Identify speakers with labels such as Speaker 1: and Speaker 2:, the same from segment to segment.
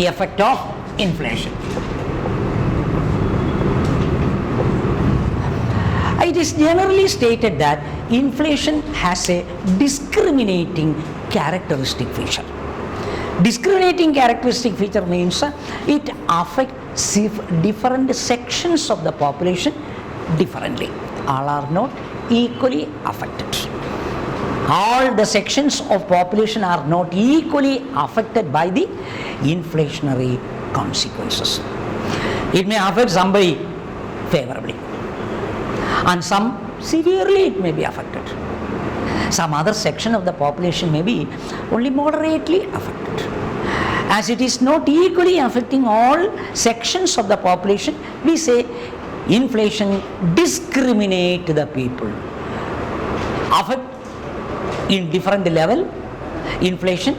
Speaker 1: effect of inflation. It is generally stated that inflation has a discriminating characteristic feature. Discriminating characteristic feature means it affects different sections of the population differently. All are not equally affected. All the sections of population are not equally affected by the inflationary consequences. It may affect somebody favorably, and some severely it may be affected. Some other section of the population may be only moderately affected. As it is not equally affecting all sections of the population, we say inflation discriminate the people. Affect in different level inflation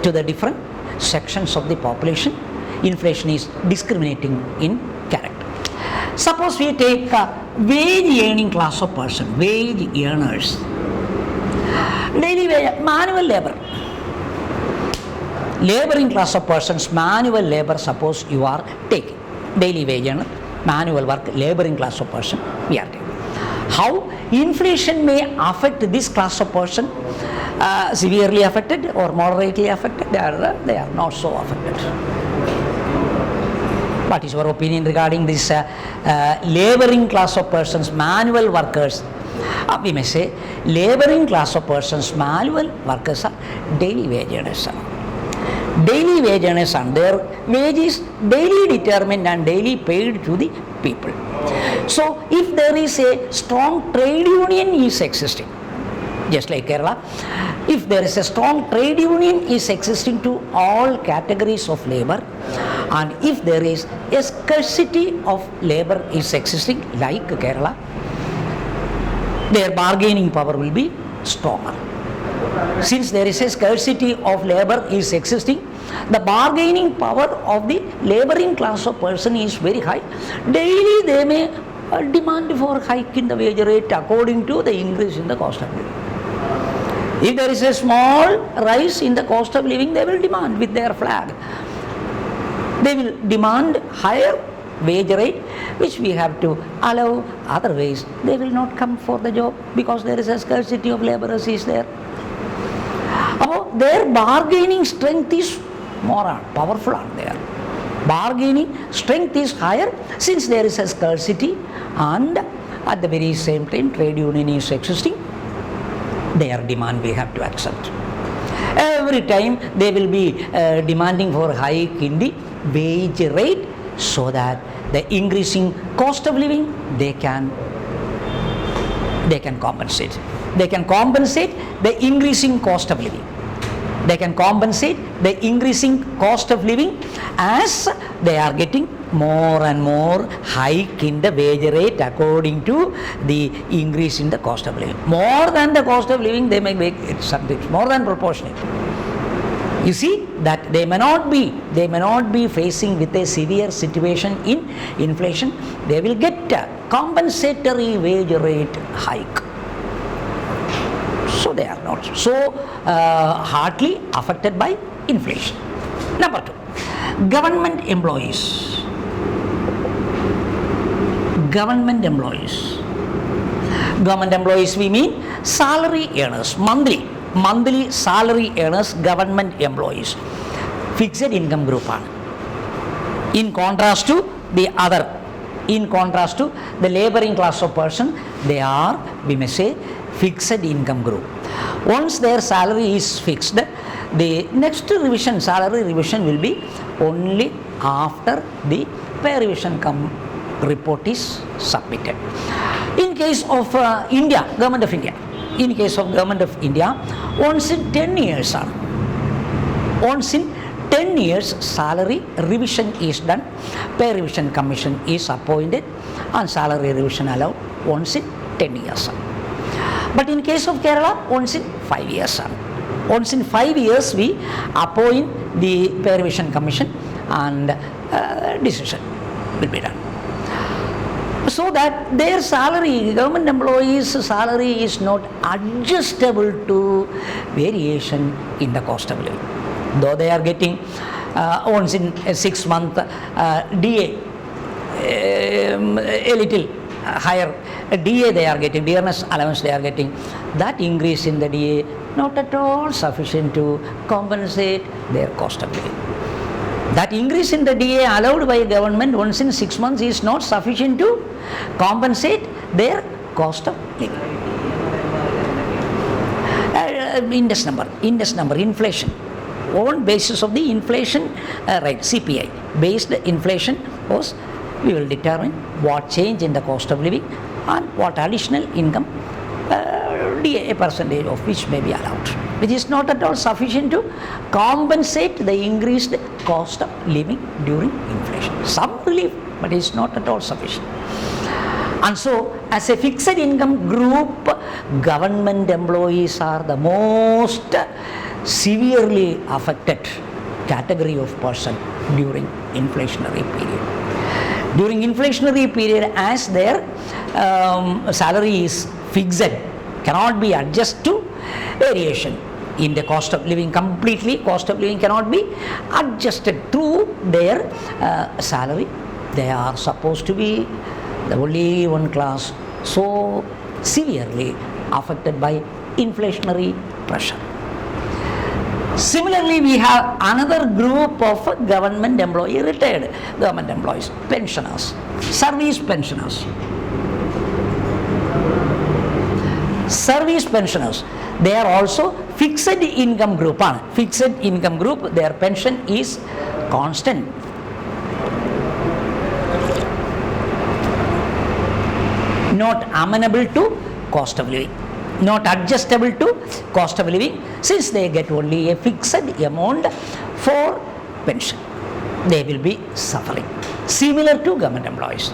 Speaker 1: to the different sections of the population. Inflation is discriminating in character. Suppose we take a wage earning class of person, wage earners. Daily wage, manual labor. Laboring class of persons, manual labor, suppose you are taking. Daily wage earner, manual work, laboring class of person, we are taking. How inflation may affect this class of person? Severely affected or moderately affected? They are not so affected. What is your opinion regarding this laboring class of persons, manual workers? We may say laboring class of persons, manual workers are daily wage earners. Daily wage earners are their wages daily determined and daily paid to the people. So if there is a strong trade union is existing, just like Kerala, if there is a strong trade union is existing to all categories of labor, and if there is a scarcity of labor is existing like Kerala, their bargaining power will be stronger. Since there is a scarcity of labor is existing, the bargaining power of the laboring class of person is very high. Daily they may demand for hike in the wage rate according to the increase in the cost of living. If there is a small rise in the cost of living, they will demand with their flag. They will demand higher wage rate, which we have to allow. Otherwise, they will not come for the job because there is a scarcity of laborers is there. Their bargaining strength is more powerful on there. Bargaining strength is higher since there is a scarcity, and at the very same time trade union is existing. Their demand we have to accept. Every time they will be demanding for hike in the wage rate, so that the increasing cost of living they can compensate. They can compensate the increasing cost of living. They can compensate the increasing cost of living as they are getting more and more hike in the wage rate according to the increase in the cost of living. More than the cost of living, they may make it something more than proportionate. You see that they may not be facing with a severe situation in inflation. They will get a compensatory wage rate hike. So they are not so hardly affected by inflation. Number 2, government employees. Government employees we mean salary earners, monthly salary earners, government employees, fixed income group ആണ്. In contrast to the laboring class of person, they are, we may say, fixed income group. Once their salary is fixed, the next salary revision will be only after the pay revision report is submitted. In case of government of India, once in 10 years salary revision is done, pay revision commission is appointed, and salary revision allowed once in 10 years. But in case of Kerala, once in 5 years. Once in 5 years we appoint the pay revision commission, and decision will be done. So that their salary, government employees' salary is not adjustable to variation in the cost of living. Though they are getting once in a 6 month DA, a little higher DA they are getting, dearness allowance they are getting. That increase in the DA not at all sufficient to compensate their cost of living. That increase in the DA allowed by government once in 6 months is not sufficient to compensate their cost of living. Index number, inflation. On basis of the inflation rate, CPI based inflation was, we will determine what change in the cost of living and what additional income a percentage of which may be allowed, which is not at all sufficient to compensate the increased cost of living during inflation. Some relief, but it is not at all sufficient. And so, as a fixed income group, government employees are the most severely affected category of person during inflationary period. During inflationary period, as their salary is fixed, cannot be adjusted to variation in the cost of living completely. Cost of living cannot be adjusted through their salary. They are supposed to be the only one class so severely affected by inflationary pressure. Similarly, we have another group of government employees, retired government employees, pensioners, service pensioners. Service pensioners, they are also fixed income group. Fixed income group, their pension is constant. Not amenable to cost of living, not adjustable to cost of living, since they get only a fixed amount for pension. They will be suffering. Similar to government employees.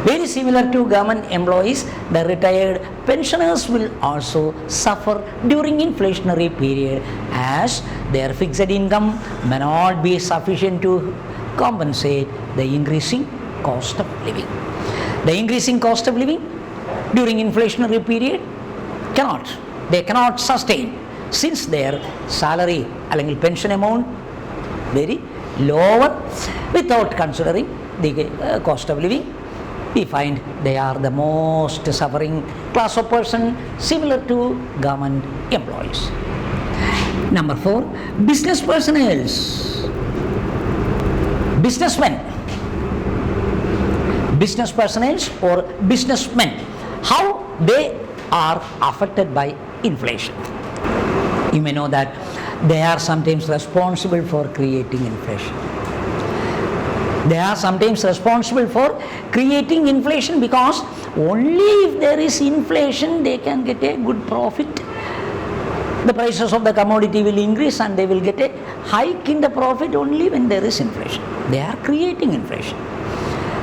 Speaker 1: Very similar to government employees, the retired pensioners will also suffer during inflationary period, as their fixed income may not be sufficient to compensate the increasing cost of living. The increasing cost of living during inflationary period they cannot sustain, since their salary or pension amount very lower. Without considering the cost of living, we find they are the most suffering class of person, similar to government employees. Number 4, business personnel, businessmen, business personnel or businessmen, how they are affected by inflation. You may know that they are sometimes responsible for creating inflation. They are sometimes responsible for creating inflation, because only if there is inflation they can get a good profit. The prices of the commodity will increase and they will get a hike in the profit only when there is inflation. They are creating inflation.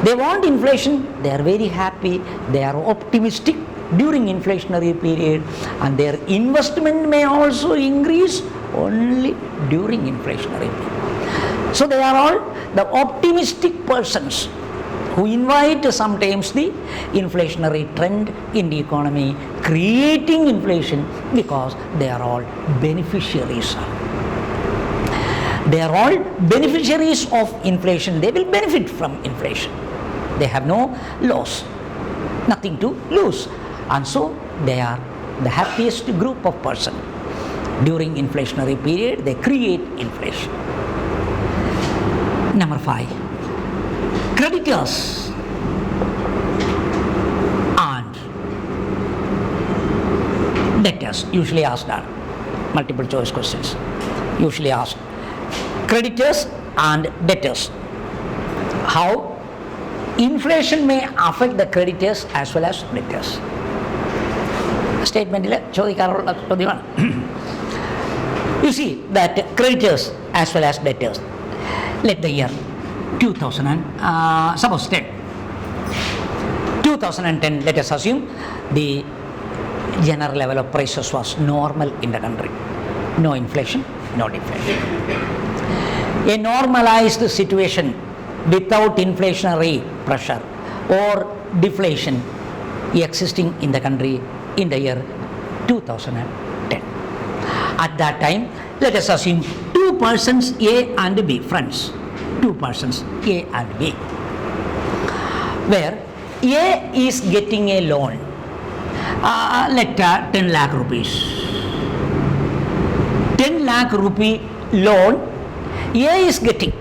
Speaker 1: They want inflation, they are very happy, they are optimistic during inflationary period, and their investment may also increase only during inflationary period. So they are all the optimistic persons who invite sometimes the inflationary trend in the economy, creating inflation, because they are all beneficiaries. They are all beneficiaries of inflation. They will benefit from inflation. They have no loss, nothing to lose. And so they are the happiest group of person. During inflationary period, they create inflation. Number 5, creditors and debtors. Usually asked that, multiple choice questions. Usually asked. Creditors and debtors. How inflation may affect the creditors as well as debtors. Statement ചോദിക്കാറുള്ള ചോദ്യമാണ്. You see that creditors as well as debtors. Let the year 2010, let us assume the general level of prices was normal in the country. No inflation, no deflation. A normalized situation without inflationary pressure or deflation existing in the country in the year 2010. At that time, let us assume 2 persons A and B, friends, two persons A and B, where A is getting a loan, let 10 lakh rupees. 10 lakh rupee loan A is getting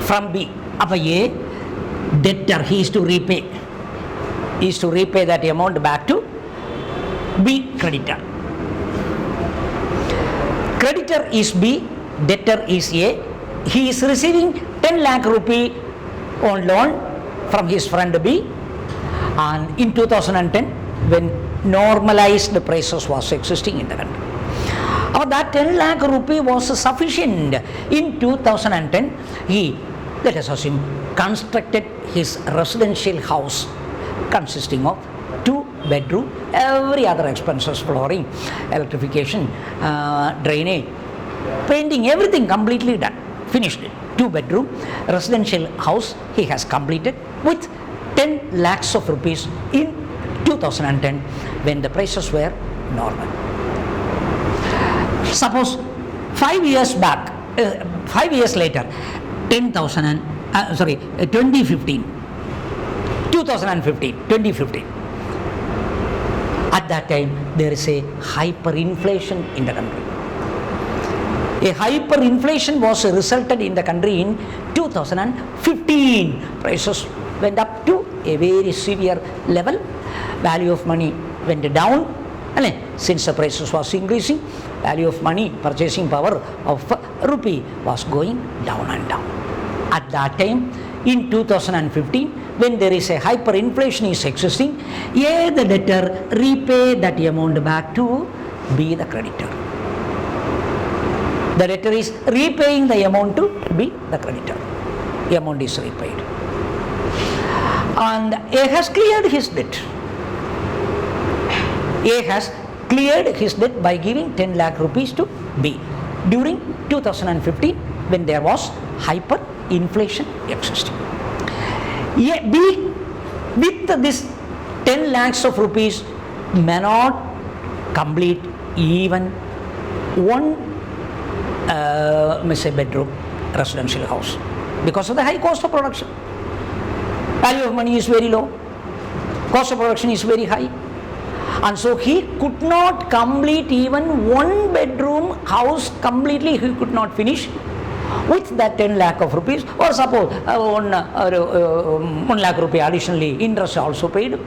Speaker 1: from B. Appa A, debtor, he is to repay that amount back to B, creditor. Creditor is B, debtor is A. He is receiving 10 lakh rupee on loan from his friend B, and in 2010, when normalized prices was existing in the country, that 10 lakh rupee was sufficient. In 2010, he, let us assume, constructed his residential house consisting of 2 bedroom, every other expenses, flooring, electrification, drainage, painting, everything completely done, finished. 2 bedroom residential house he has completed with 10 lakhs of rupees in 2010 when the prices were normal. Suppose 5 years back, 5 years later, 2015, 2015. At that time, there is a hyperinflation in the country. A hyperinflation was resulted in the country in 2015. Prices went up to a very severe level. Value of money went down. And since the prices was increasing, value of money, purchasing power of rupee was going down and down. At that time, in 2015, when there is a hyperinflation is existing, A, the debtor, repay that amount back to B, the creditor. The debtor is repaying the amount to B, the creditor. The amount is repaid. And A has cleared his debt. A has cleared his debt by giving 10 lakh rupees to B during 2015 when there was hyperinflation existing. A, B, with this 10 lakhs of rupees may not complete even one bedroom residential house because of the high cost of production. Value of money is very low, cost of production is very high, and so he could not complete even one bedroom house completely. He could not finish with that 10 lakh of rupees, or suppose 1 lakh rupee additionally interest also paid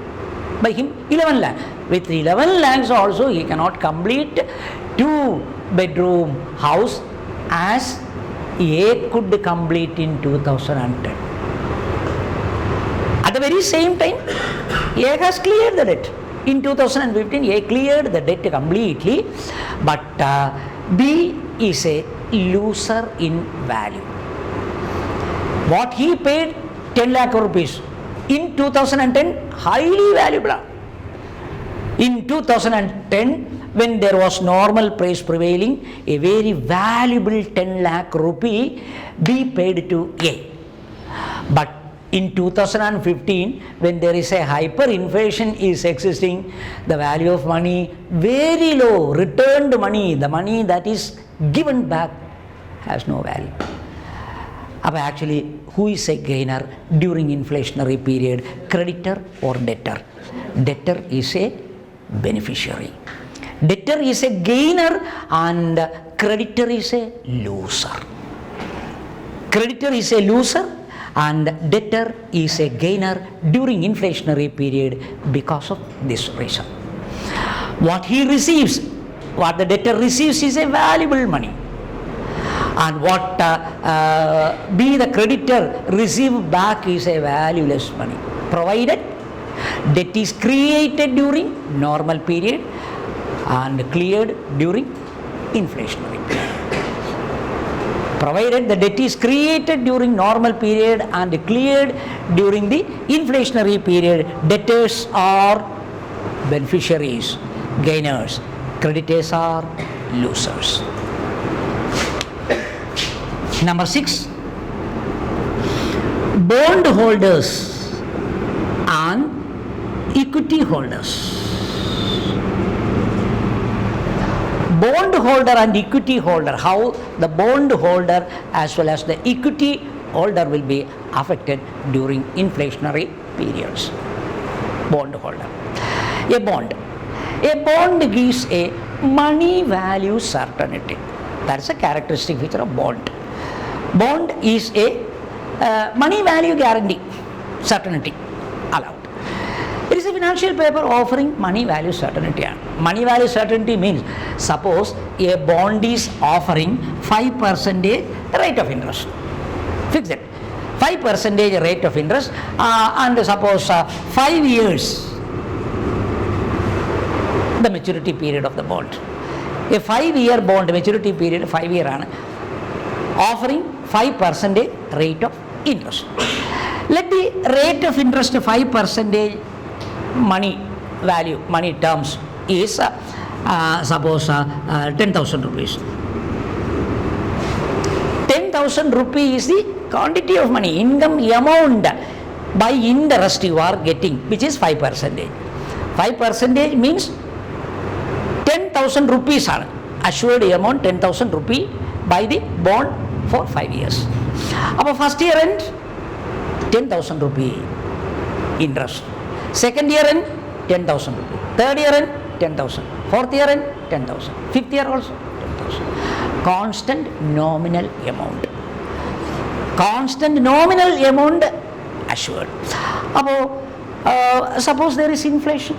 Speaker 1: by him, 11 lakh. With 11 lakhs also he cannot complete 2 bedroom house as A could complete in 2010. At the very same time, A has cleared the debt. In 2015, A cleared the debt completely, but B is a loser in value. What he paid 10 lakh rupees in 2010, highly valuable. In 2010, when there was normal price prevailing, a very valuable 10 lakh rupee be paid to A. But in 2015, when there is a hyperinflation is existing, the value of money very low, returned money, the money that is given back has no value. Actually, who is a gainer during inflationary period, creditor or debtor? Debtor is a beneficiary. Debtor is a gainer and creditor is a loser. Creditor is a loser and debtor is a gainer during inflationary period because of this reason. What he receives, what the debtor receives is a valuable money, and what B, the creditor, receive back is a valueless money, provided debt is created during normal period and cleared during inflationary period. Provided the debt is created during normal period and cleared during the inflationary period, debtors are beneficiaries, gainers, creditors are losers. Number 6, bond holders and equity holders. bond holder and equity holder, how the bond holder as well as the equity holder will be affected during inflationary periods. Bond holder. A bond gives a money value certainty. That's a characteristic feature of bond. Bond is a money value guarantee, certainty allowed. It is a financial paper offering money value certainty. Money value certainty means, suppose a bond is offering 5% rate of interest. Fix it. 5% rate of interest and suppose 5 years the maturity period of the bond. A 5-year bond maturity period 5 year offering 5% rate of interest. Let the rate of interest 5% money value, money terms is suppose 10,000 rupees. 10,000 rupees is the quantity of money, income amount by interest you are getting, which is 5%. 5% means 10,000 rupees are assured amount, 10,000 rupee by the bond for 5 years. Our first year end 10,000 rupee interest. Second year end 10,000 rupee. Third year end 10,000. Fourth year end 10,000. Fifth year also 10,000. Constant nominal amount. Constant nominal amount assured. Suppose there is inflation.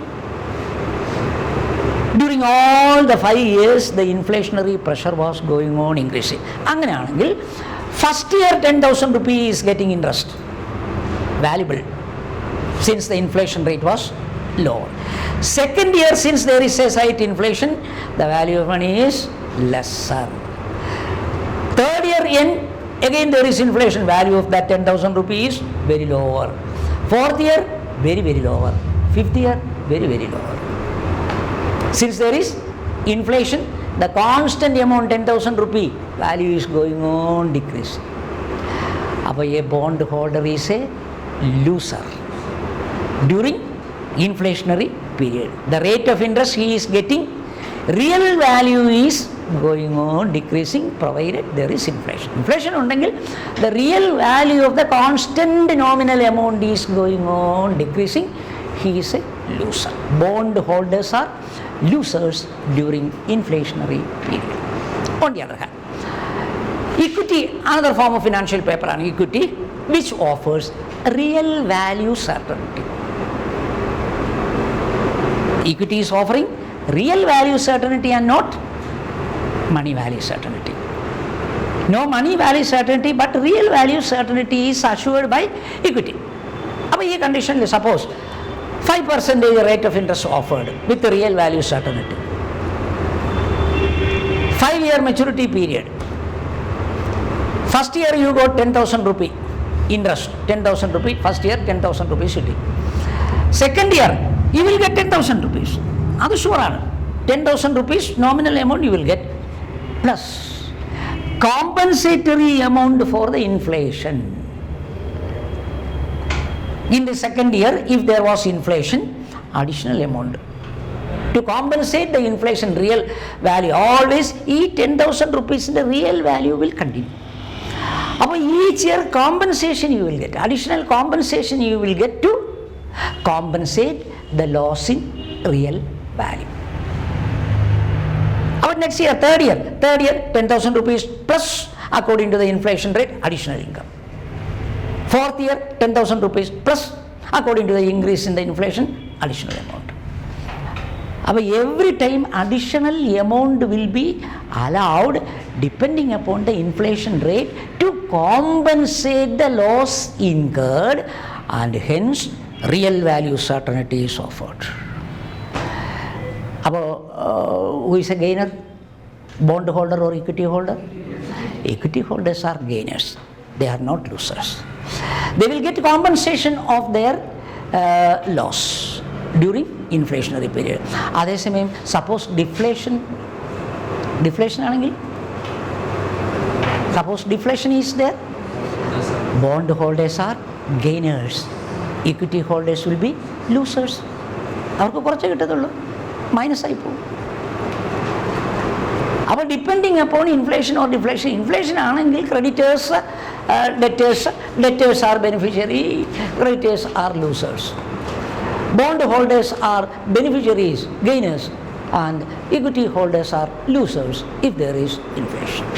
Speaker 1: During all the 5 years, the inflationary pressure was going on increasing. First year 10,000 rupees is getting interest, valuable, since the inflation rate was lower. Second year, since there is a slight inflation, the value of money is lesser. Third year in, again there is inflation, value of that 10,000 rupees very lower. Fourth year, very, very lower. Fifth year, very, very lower. Since there is inflation, the constant amount 10,000 rupee value is going on decreasing. A bond holder is a loser during inflationary period. The rate of interest he is getting, real value is going on decreasing provided there is inflation. Inflation undengil, the real value of the constant nominal amount is going on decreasing. He is a loser. Bond holders are losers during inflationary period. On the other hand, equity, another form of financial paper and equity, which offers real value certainty. Equity is offering real value certainty and not money value certainty. No money value certainty, but real value certainty is assured by equity. This condition, suppose 5% rate of interest offered with the real value certainty. 5-year maturity period. First year you got 10,000 rupee interest, 10,000 rupee, first year 10,000 rupees city. Second year you will get 10,000 rupees. That is sure. 10,000 rupees nominal amount you will get plus compensatory amount for the inflation. In the second year, if there was inflation, additional amount. To compensate the inflation real value, always each 10,000 rupees in the real value will continue. Each year compensation you will get, additional compensation you will get to compensate the loss in real value. Next year, third year 10,000 rupees plus according to the inflation rate, additional income. Fourth year 10,000 rupees plus according to the increase in the inflation, additional amount. Every time additional amount will be allowed depending upon the inflation rate to compensate the loss incurred, and hence real value certainty is offered. Who is a gainer? Bond holder or equity holder? Equity holders are gainers. They are not losers. They will get compensation of their loss during inflationary period. അതേസമയം suppose deflation ആണെങ്കിൽ, suppose deflation is there, bond holders are gainers, equity holders will be losers. അവർക്ക് കുറച്ചേ കിട്ടത്തുള്ളൂ, minus ആയി പോകും. അപ്പോൾ depending upon inflation or deflation, inflation ആണെങ്കിൽ creditors debtors are beneficiary, creditors are losers. Bond holders are beneficiaries, gainers, and equity holders are losers if there is inflation.